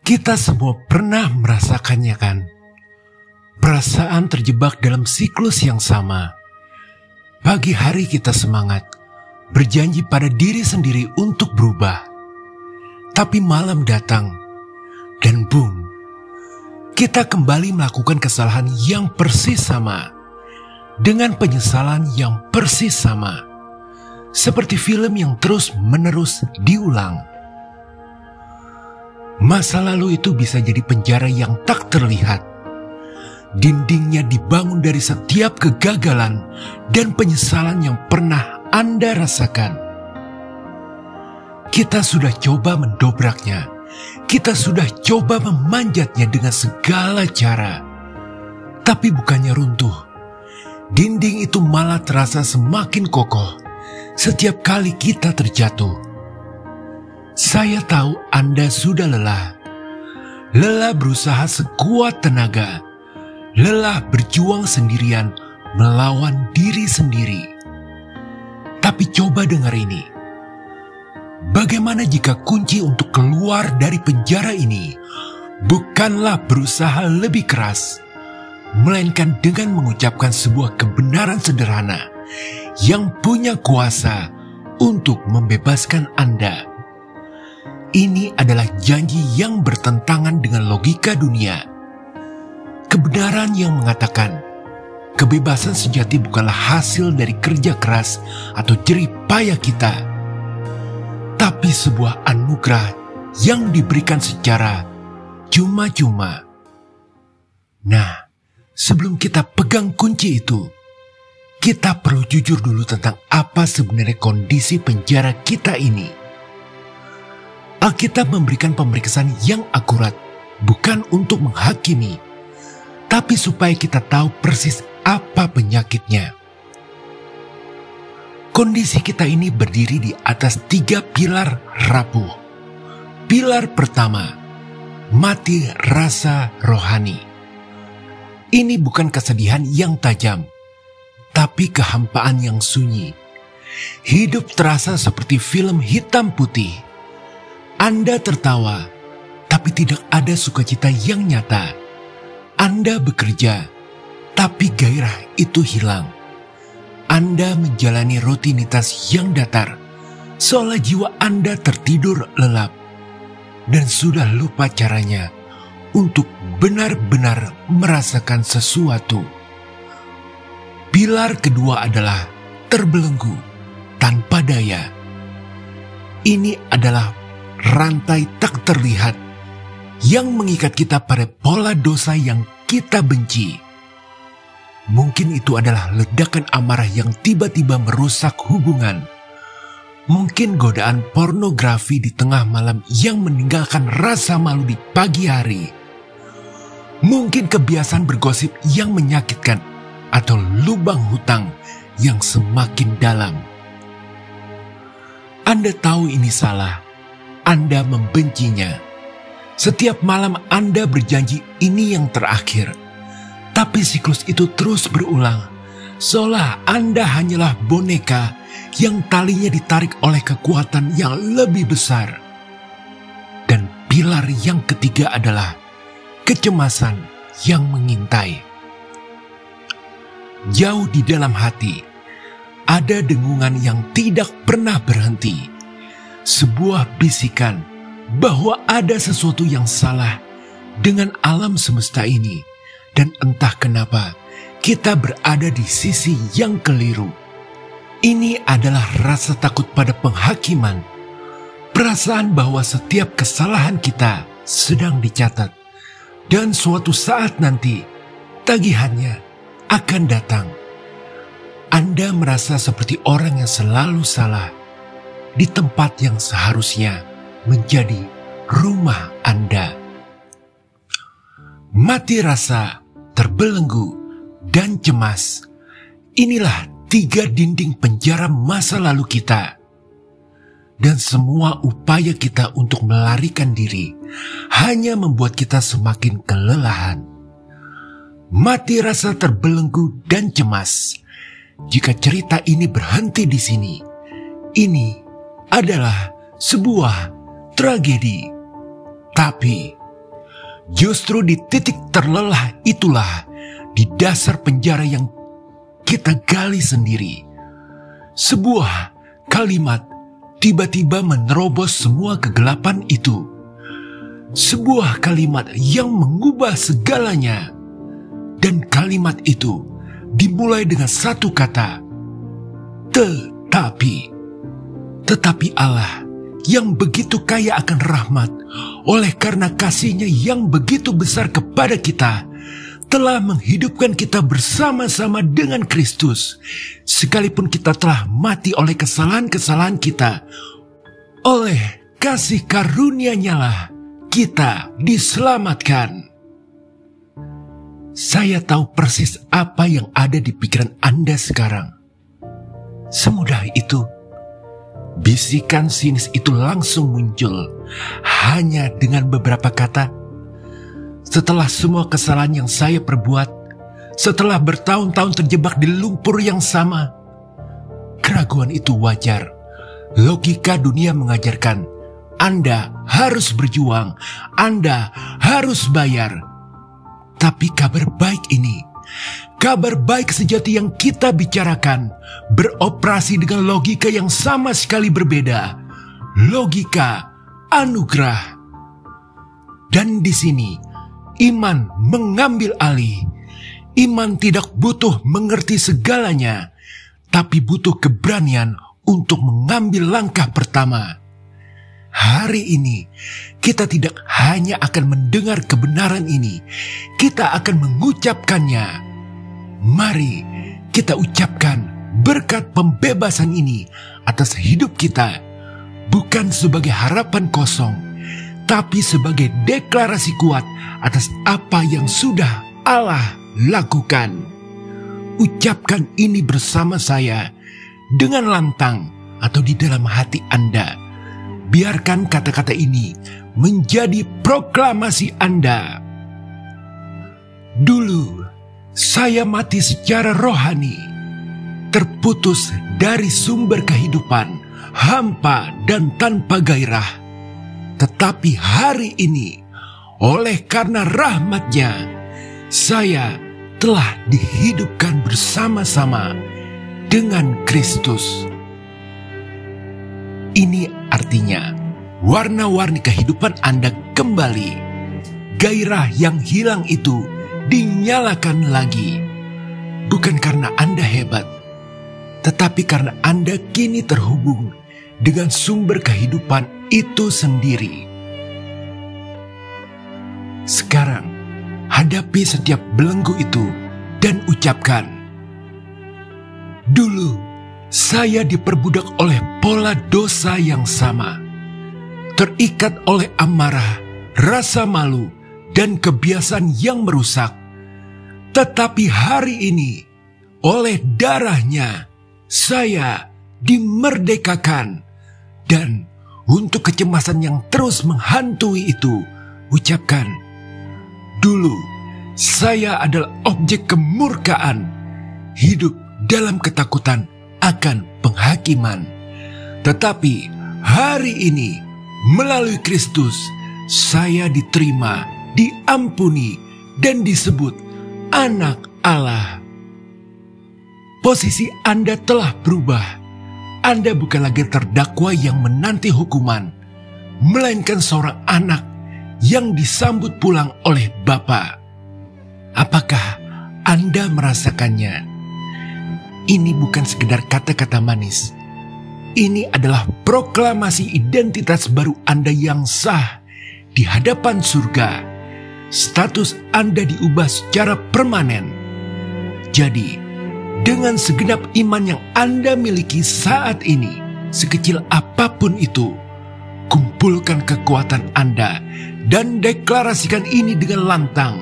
Kita semua pernah merasakannya kan? Perasaan terjebak dalam siklus yang sama. Pagi hari kita semangat, berjanji pada diri sendiri untuk berubah. Tapi malam datang, dan boom, kita kembali melakukan kesalahan yang persis sama, dengan penyesalan yang persis sama, seperti film yang terus-menerus diulang. Masa lalu itu bisa jadi penjara yang tak terlihat. Dindingnya dibangun dari setiap kegagalan dan penyesalan yang pernah Anda rasakan. Kita sudah coba mendobraknya. Kita sudah coba memanjatnya dengan segala cara. Tapi bukannya runtuh. Dinding itu malah terasa semakin kokoh setiap kali kita terjatuh. Saya tahu Anda sudah lelah. Lelah berusaha sekuat tenaga. Lelah berjuang sendirian melawan diri sendiri. Tapi coba dengar ini. Bagaimana jika kunci untuk keluar dari penjara ini bukanlah berusaha lebih keras, melainkan dengan mengucapkan sebuah kebenaran sederhana yang punya kuasa untuk membebaskan Anda. Ini adalah janji yang bertentangan dengan logika dunia. Kebenaran yang mengatakan kebebasan sejati bukanlah hasil dari kerja keras atau jerih payah kita, tapi sebuah anugerah yang diberikan secara cuma-cuma. Nah, sebelum kita pegang kunci itu, kita perlu jujur dulu tentang apa sebenarnya kondisi penjara kita ini. Alkitab memberikan pemeriksaan yang akurat, bukan untuk menghakimi, tapi supaya kita tahu persis apa penyakitnya. Kondisi kita ini berdiri di atas 3 pilar rapuh. Pilar pertama, mati rasa rohani. Ini bukan kesedihan yang tajam, tapi kehampaan yang sunyi. Hidup terasa seperti film hitam putih. Anda tertawa, tapi tidak ada sukacita yang nyata. Anda bekerja, tapi gairah itu hilang. Anda menjalani rutinitas yang datar, seolah jiwa Anda tertidur lelap, dan sudah lupa caranya untuk benar-benar merasakan sesuatu. Pilar kedua adalah terbelenggu, tanpa daya. Ini adalah rantai tak terlihat yang mengikat kita pada pola dosa yang kita benci. Mungkin itu adalah ledakan amarah yang tiba-tiba merusak hubungan. Mungkin godaan pornografi di tengah malam yang meninggalkan rasa malu di pagi hari. Mungkin kebiasaan bergosip yang menyakitkan atau lubang hutang yang semakin dalam. Anda tahu ini salah. Anda membencinya. Setiap malam Anda berjanji ini yang terakhir. Tapi siklus itu terus berulang. Seolah Anda hanyalah boneka yang talinya ditarik oleh kekuatan yang lebih besar. Dan pilar yang ketiga adalah kecemasan yang mengintai. Jauh di dalam hati, ada dengungan yang tidak pernah berhenti. Sebuah bisikan bahwa ada sesuatu yang salah dengan alam semesta ini, dan entah kenapa kita berada di sisi yang keliru. Ini adalah rasa takut pada penghakiman, perasaan bahwa setiap kesalahan kita sedang dicatat, dan suatu saat nanti tagihannya akan datang. Anda merasa seperti orang yang selalu salah di tempat yang seharusnya menjadi rumah Anda. Mati rasa, terbelenggu, dan cemas. Inilah 3 dinding penjara masa lalu kita. Dan semua upaya kita untuk melarikan diri hanya membuat kita semakin kelelahan. Mati rasa, terbelenggu, dan cemas. Jika cerita ini berhenti di sini, ini adalah sebuah tragedi. Tapi Justru di titik terlelah itulah, di dasar penjara yang kita gali sendiri, sebuah kalimat tiba-tiba menerobos semua kegelapan itu. Sebuah kalimat yang mengubah segalanya. Dan kalimat itu dimulai dengan satu kata, tetapi. Tetapi Allah yang begitu kaya akan rahmat, oleh karena kasih-Nya yang begitu besar kepada kita, telah menghidupkan kita bersama-sama dengan Kristus. Sekalipun kita telah mati oleh kesalahan-kesalahan kita, oleh kasih karunia-Nya lah kita diselamatkan. Saya tahu persis apa yang ada di pikiran Anda sekarang. Semudah itu. Bisikan sinis itu langsung muncul hanya dengan beberapa kata. Setelah semua kesalahan yang saya perbuat, setelah bertahun-tahun terjebak di lumpur yang sama, keraguan itu wajar. Logika dunia mengajarkan, Anda harus berjuang, Anda harus bayar. Tapi kabar baik ini, kabar baik sejati yang kita bicarakan, beroperasi dengan logika yang sama sekali berbeda. Logika anugerah. Dan di sini, iman mengambil alih. Iman tidak butuh mengerti segalanya, tapi butuh keberanian untuk mengambil langkah pertama. Hari ini, kita tidak hanya akan mendengar kebenaran ini, kita akan mengucapkannya. Mari kita ucapkan berkat pembebasan ini atas hidup kita, bukan sebagai harapan kosong, tapi sebagai deklarasi kuat atas apa yang sudah Allah lakukan. Ucapkan ini bersama saya dengan lantang atau di dalam hati Anda. Biarkan kata-kata ini menjadi proklamasi Anda. Dulu, saya mati secara rohani, terputus dari sumber kehidupan, hampa dan tanpa gairah. Tetapi hari ini, oleh karena rahmat-Nya, saya telah dihidupkan bersama-sama dengan Kristus. Ini artinya, warna-warni kehidupan Anda kembali. Gairah yang hilang itu dinyalakan lagi. Bukan karena Anda hebat, tetapi karena Anda kini terhubung dengan sumber kehidupan itu sendiri. Sekarang, hadapi setiap belenggu itu dan ucapkan, dulu, saya diperbudak oleh pola dosa yang sama, terikat oleh amarah, rasa malu, dan kebiasaan yang merusak. Tetapi hari ini, oleh darah-Nya, saya dimerdekakan. Dan untuk kecemasan yang terus menghantui itu, ucapkan, dulu saya adalah objek kemurkaan, hidup dalam ketakutan akan penghakiman. Tetapi hari ini, melalui Kristus, saya diterima, diampuni, dan disebut anak Allah. Posisi Anda telah berubah. Anda bukan lagi terdakwa yang menanti hukuman, melainkan seorang anak yang disambut pulang oleh Bapa. Apakah Anda merasakannya? Ini bukan sekedar kata-kata manis. Ini adalah proklamasi identitas baru Anda yang sah di hadapan surga. Status Anda diubah secara permanen. Jadi, dengan segenap iman yang Anda miliki saat ini, sekecil apapun itu, kumpulkan kekuatan Anda dan deklarasikan ini dengan lantang.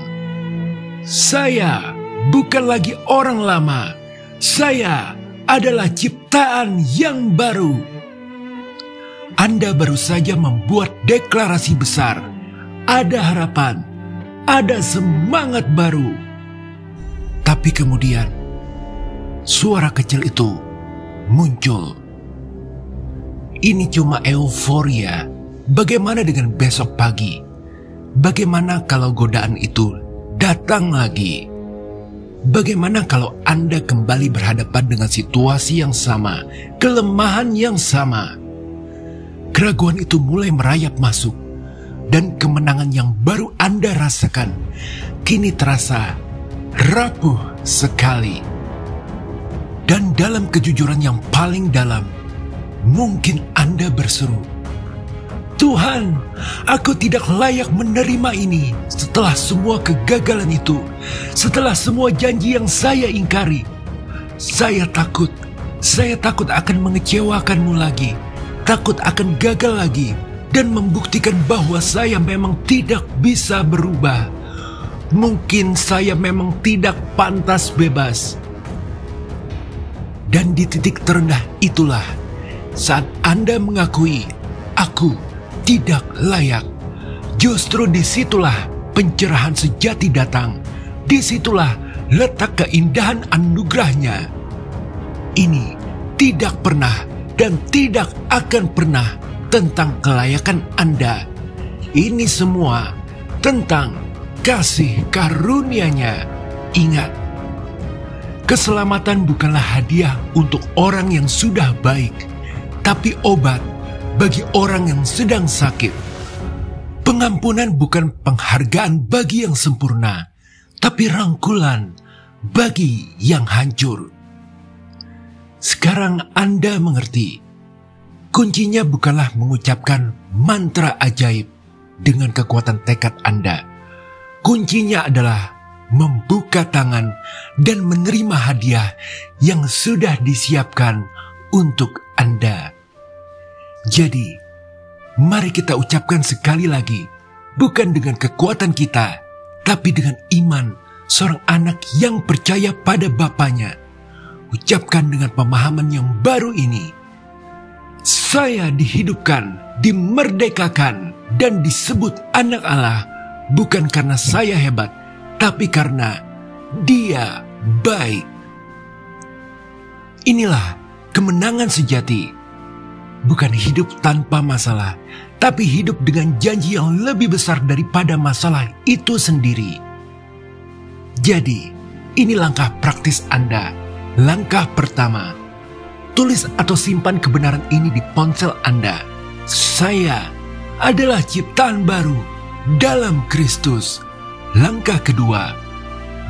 Saya bukan lagi orang lama. Saya adalah ciptaan yang baru. Anda baru saja membuat deklarasi besar. Ada harapan, ada semangat baru. Tapi kemudian, suara kecil itu muncul. Ini cuma euforia. Bagaimana dengan besok pagi? bagaimana kalau godaan itu datang lagi? Bagaimana kalau Anda kembali berhadapan dengan situasi yang sama, kelemahan yang sama? Keraguan itu mulai merayap masuk, dan kemenangan yang baru Anda rasakan kini terasa rapuh sekali. Dan dalam kejujuran yang paling dalam, mungkin Anda berseru, "Tuhan, aku tidak layak menerima ini setelah semua kegagalan itu, setelah semua janji yang saya ingkari. Saya takut akan mengecewakan-Mu lagi, takut akan gagal lagi, dan membuktikan bahwa saya memang tidak bisa berubah. Mungkin saya memang tidak pantas bebas." Dan di titik terendah itulah, saat Anda mengakui, "Aku tidak layak," justru disitulah pencerahan sejati datang. Disitulah letak keindahan anugerahnya. Ini tidak pernah dan tidak akan pernah tentang kelayakan Anda. Ini semua tentang kasih karunia-Nya. Ingat, keselamatan bukanlah hadiah untuk orang yang sudah baik, tapi obat bagi orang yang sedang sakit. Pengampunan bukan penghargaan bagi yang sempurna, tapi rangkulan bagi yang hancur. Sekarang Anda mengerti, kuncinya bukanlah mengucapkan mantra ajaib dengan kekuatan tekad Anda. Kuncinya adalah membuka tangan dan menerima hadiah yang sudah disiapkan untuk Anda. Jadi, mari kita ucapkan sekali lagi, bukan dengan kekuatan kita, tapi dengan iman seorang anak yang percaya pada Bapaknya. Ucapkan dengan pemahaman yang baru ini, "Saya dihidupkan, dimerdekakan, dan disebut anak Allah, bukan karena saya hebat, tapi karena Dia baik." Inilah kemenangan sejati. Bukan hidup tanpa masalah, tapi hidup dengan janji yang lebih besar daripada masalah itu sendiri. Jadi, ini langkah praktis Anda. Langkah pertama, tulis atau simpan kebenaran ini di ponsel Anda. Saya adalah ciptaan baru dalam Kristus. Langkah kedua,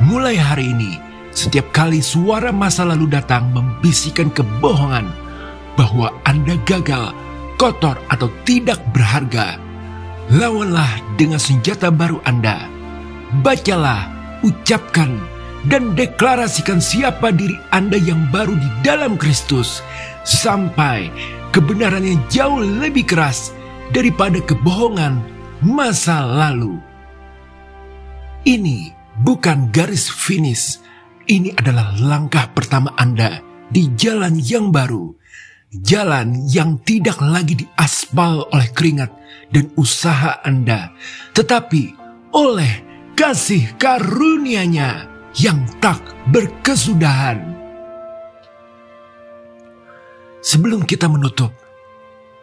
mulai hari ini, setiap kali suara masa lalu datang membisikkan kebohongan bahwa Anda gagal, kotor, atau tidak berharga, lawanlah dengan senjata baru Anda. Bacalah, ucapkan, dan deklarasikan siapa diri Anda yang baru di dalam Kristus, sampai kebenaran yang jauh lebih keras daripada kebohongan masa lalu. Ini bukan garis finish, ini adalah langkah pertama Anda di jalan yang baru. Jalan yang tidak lagi diaspal oleh keringat dan usaha Anda, tetapi oleh kasih karunia-Nya yang tak berkesudahan. Sebelum kita menutup,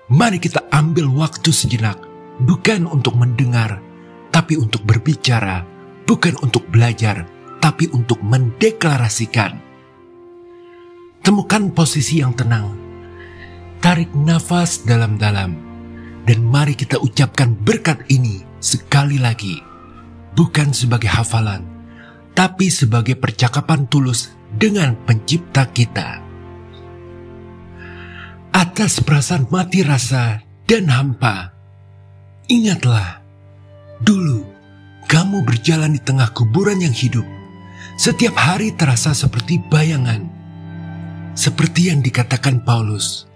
mari kita ambil waktu sejenak, bukan untuk mendengar, tapi untuk berbicara, bukan untuk belajar, tapi untuk mendeklarasikan. Temukan posisi yang tenang. Tarik nafas dalam-dalam, dan mari kita ucapkan berkat ini sekali lagi, bukan sebagai hafalan, tapi sebagai percakapan tulus dengan Pencipta kita. Atas perasaan mati rasa dan hampa, ingatlah, dulu kamu berjalan di tengah kuburan yang hidup. Setiap hari terasa seperti bayangan, seperti yang dikatakan Paulus.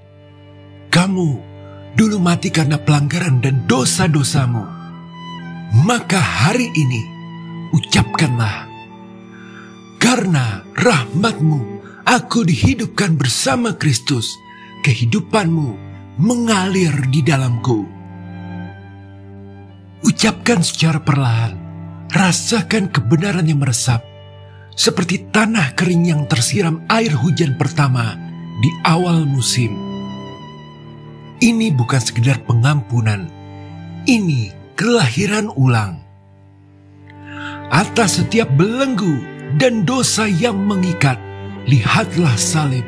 Kamu dulu mati karena pelanggaran dan dosa-dosamu. Maka hari ini ucapkanlah, "Karena rahmat-Mu, aku dihidupkan bersama Kristus. Kehidupan-Mu mengalir di dalamku." Ucapkan secara perlahan, rasakan kebenaran yang meresap, seperti tanah kering yang tersiram air hujan pertama di awal musim. Ini bukan sekedar pengampunan, ini kelahiran ulang. Atas setiap belenggu dan dosa yang mengikat, lihatlah salib.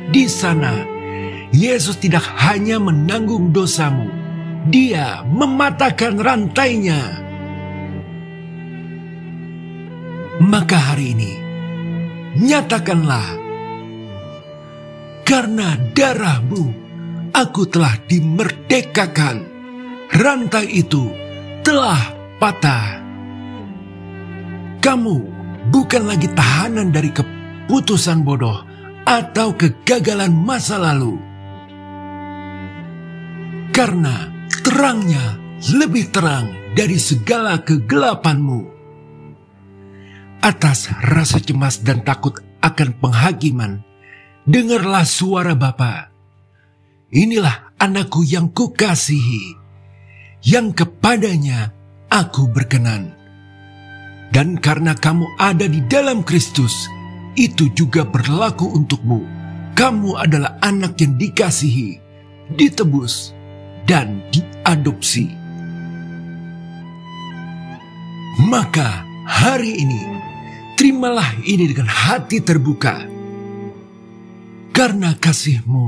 Di sana, Yesus tidak hanya menanggung dosamu, Dia mematahkan rantainya. Maka hari ini, nyatakanlah, karena darah-Mu, aku telah dimerdekakan. Rantai itu telah patah. Kamu bukan lagi tahanan dari keputusan bodoh atau kegagalan masa lalu. Karena terangnya lebih terang dari segala kegelapanmu. Atas rasa cemas dan takut akan penghakiman, dengarlah suara Bapa. Inilah anakku yang kukasihi, yang kepadanya aku berkenan. Dan karena kamu ada di dalam Kristus, itu juga berlaku untukmu. Kamu adalah anak yang dikasihi, ditebus, dan diadopsi. Maka hari ini, terimalah ini dengan hati terbuka. Karena kasih-Mu,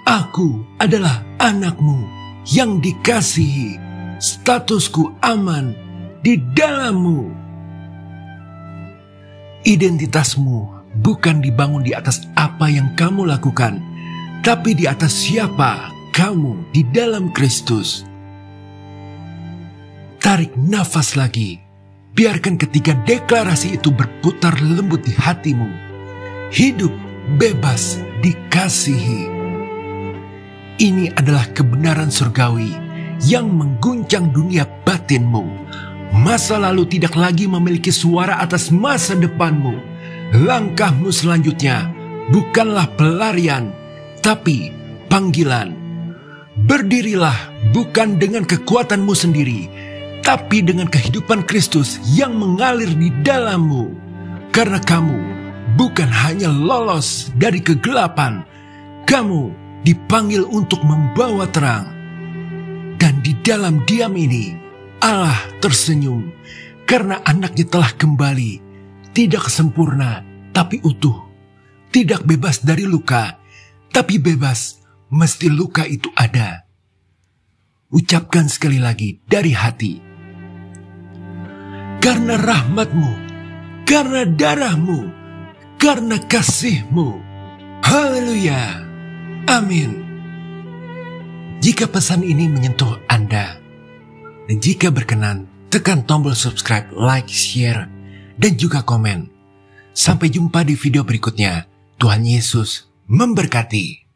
aku adalah anak-Mu yang dikasihi. Statusku aman di dalam-Mu. Identitasmu bukan dibangun di atas apa yang kamu lakukan, tapi di atas siapa kamu di dalam Kristus. Tarik nafas lagi. Biarkan ketiga deklarasi itu berputar lembut di hatimu. Hidup bebas dikasihi. Ini adalah kebenaran surgawi yang mengguncang dunia batinmu. Masa lalu tidak lagi memiliki suara atas masa depanmu. Langkahmu selanjutnya bukanlah pelarian, tapi panggilan. Berdirilah bukan dengan kekuatanmu sendiri, tapi dengan kehidupan Kristus yang mengalir di dalammu. Karena kamu bukan hanya lolos dari kegelapan, kamu dipanggil untuk membawa terang. Dan di dalam diam ini, Allah tersenyum karena anaknya telah kembali, tidak sempurna tapi utuh, tidak bebas dari luka, tapi bebas mesti luka itu ada. Ucapkan sekali lagi dari hati. Karena rahmat-Mu, karena darah-Mu, karena kasih-Mu. Haleluya. Amin. Jika pesan ini menyentuh Anda, dan jika berkenan, tekan tombol subscribe, like, share, dan juga komen. Sampai jumpa di video berikutnya. Tuhan Yesus memberkati.